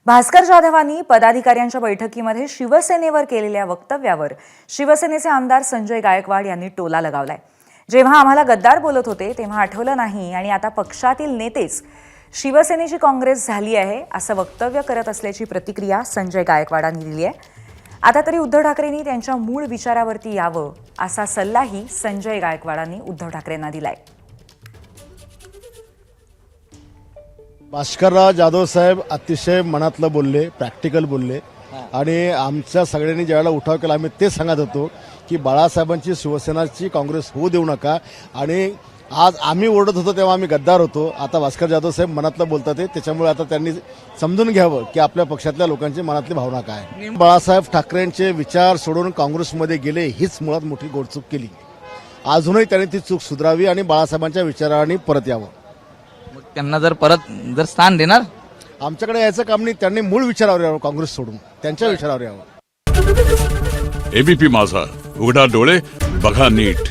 भास्कर जाधवांनी पदाधिकाऱ्यांच्या बैठकीमध्ये शिवसेनेवर केलेल्या वक्तव्यावर शिवसेनेचे आमदार संजय गायकवाड यांनी टोला लगावलाय। जेव्हा आम्हाला गद्दार बोलत होते तेव्हा आठवलं नाही आणि आता पक्षातील नेतेच शिवसेनेची काँग्रेस झाली आहे असं वक्तव्य करत असल्याची प्रतिक्रिया संजय गायकवाडांनी दिली आहे। आता तरी उद्धव ठाकरेंनी त्यांच्या मूळ विचारावरती यावं असा सल्लाही संजय गायकवाडांनी उद्धव ठाकरेंना दिलाय। भास्करराव जाधव साहेब अतिशय मनातलं बोलले, प्रॅक्टिकल बोलले आणि आमच्या सगळ्यांनी ज्यावेळेला उठाव केला आम्ही ते सांगत होतो की बाळासाहेबांची शिवसेनाची काँग्रेस होऊ देऊ नका आणि आज आम्ही ओरडत होतो तेव्हा आम्ही गद्दार होतो। आता भास्कर जाधव साहेब मनातलं बोलतात त्याच्यामुळे आता त्यांनी समजून घ्यावं की आपल्या पक्षातल्या लोकांची मनातली भावना काय। बाळासाहेब ठाकरेंचे विचार सोडून काँग्रेसमध्ये गेले हीच मुळात मोठी गोडचूक केली। अजूनही त्यांनी ती चूक सुधारावी आणि बाळासाहेबांच्या विचारांनी परत यावं। त्यांना जर स्थान देणार आमच्याकडे यायचं काम नाही, त्यांनी मूळ विचारावर यावं, काँग्रेस सोडून त्यांच्या विचारावर यावं। एबीपी माझा, उघडा डोळे बघा नीट।